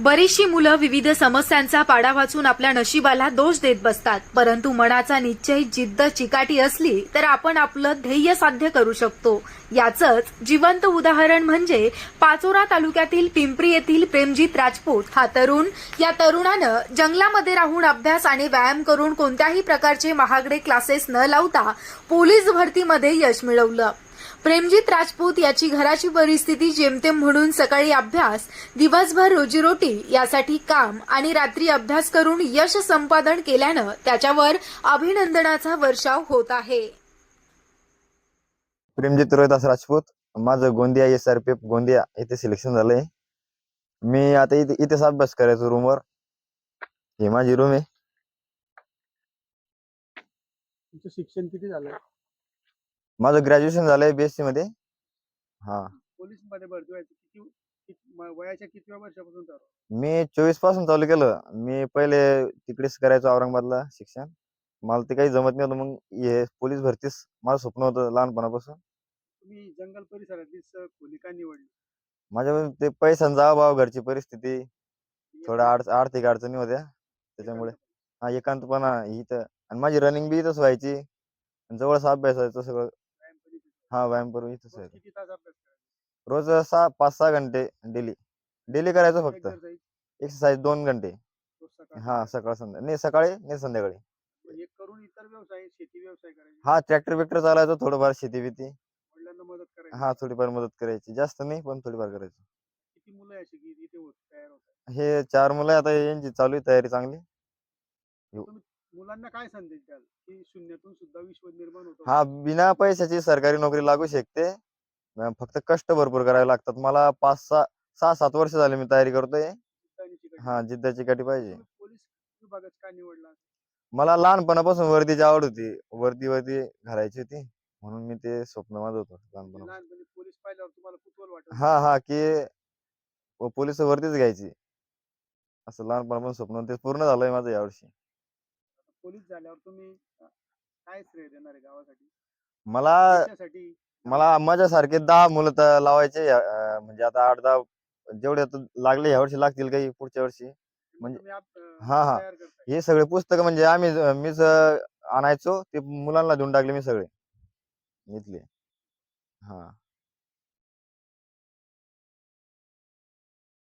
बरीचशी मुलं विविध समस्यांचा पाडा वाचून आपल्या नशिबाला दोष देत बसतात, परंतु मनाचा निश्चय, जिद्द, चिकाटी असली तर आपण आपलं ध्येय साध्य करू शकतो. याचंच जिवंत उदाहरण म्हणजे पाचोरा तालुक्यातील पिंपरी येथील प्रेमजित राजपूत हा तरुण. या तरुणानं जंगलामध्ये राहून अभ्यास आणि व्यायाम करून कोणत्याही प्रकारचे महागडे क्लासेस न लावता पोलीस भरतीमध्ये यश मिळवलं. प्रेमजित राजपूत याची घराची परिस्थिती जेमतेम म्हणून सकाळी अभ्यास, दिवसभर रोजीरोटी यासाठी काम आणि रात्री अभ्यास करून यश संपादन केल्यानं त्याच्यावर अभिनंदनाचा वर्षाव होत आहे. प्रेमजित रोहिदास राजपूत, माझं गोंदिया SRPF गोंदिया इथे सिलेक्शन झालंय. मी आता इथेच अभ्यास करायचो रूमवर. ही माझी रूम आहे. तुमचं शिक्षण किती झालंय? माझं ग्रॅज्युएशन झालंय BSc मध्ये. हा, पोलीस मध्ये भरती व्हायचं वयाच्या कितव्या वर्षापासून ठरवलं? मी 24 पासून चालू केलं. मी पहिले तिकडेच करायचो औरंगाबादला शिक्षण. मला ते काही जमत नव्हतं, मग हे पोलीस भरतीच माझं स्वप्न होतं लहानपणापासून. तुम्ही जंगल परिसरातलीच खोली का निवडली? माझ्या ते पैशांचा अभाव, घरची परिस्थिती, थोडा आर्थिक अडचणी होत्या त्याच्यामुळे. हा, एकांतपणा इथं, आणि माझी रनिंग बी इथंच व्हायची. जवळच अभ्यास व्हायचं सगळं. व्यायाम पण इथेच. हा, व्यायाम करून इथंच रोज व्हायचं. किती तास अभ्यास करायचा? रोज 5-6 घंटे डेली करायचं फक्त. एक्सरसाइज एक्सरसाइज 2 घंटे. रोज सकाळ हा, सकाळ संध्याकाळ, नाही सकाळी नाही संध्याकाळी. हे करून इतर व्यवसाय, शेती व्यवसाय करायचे, हा, ट्रॅक्टर बिक्टर चालायचं, थोडंफार शेती बीती. वडिलांना मदत करायची. हा, थोडीफार मदत करायची, जास्त नाही पण थोडीफार करायची. किती मुलं आहे अशी की इथे तयार होतात? हे 4 मुलं आहे. आता यांची चालू आहे तयारी चांगली. तुम्ही मुलांना काय संदेश द्याल की शून्यातून सुद्धा विश्व निर्माण होतं? हा, बिना पैशाची सरकारी नोकरी लागू शकते. फक्त कष्ट भरपूर करावे लागतात. मला 5-6-7 वर्ष झाले मी तयारी करतोय. हा, जिद्दाची काठी पाहिजे. तुम्ही पोलीस विभागात का निवडला? मला लहानपणापासून वर्दीची आवड होती. वर्दी घालायची होती, म्हणून मी ते स्वप्न माझं होतं लहानपणापासून. लहानपणी पोलीस पाहिल्यावर तुम्हाला कुतूहल वाटत? हा, की पोलीस वर्दीच घ्यायची असं लहानपणापासून स्वप्न होतं. ते पूर्ण झालंय माझं यावर्षी. पोलीस झाल्यावर तुम्ही काय श्रेय देणार आहे गावासाठी, मला देशासाठी? मला माझ्यासारखे 10 मुलं तर लावायचे. म्हणजे आता 8-10 जेवढे आता लागले यावर्षी, लागतील काही पुढच्या वर्षी. म्हणजे तुम्ही हा, तयार करताय. हे सगळे पुस्तकं म्हणजे मीच आणायचो, ते मुलांना देऊन टाकले मी सगळे इथले. हा.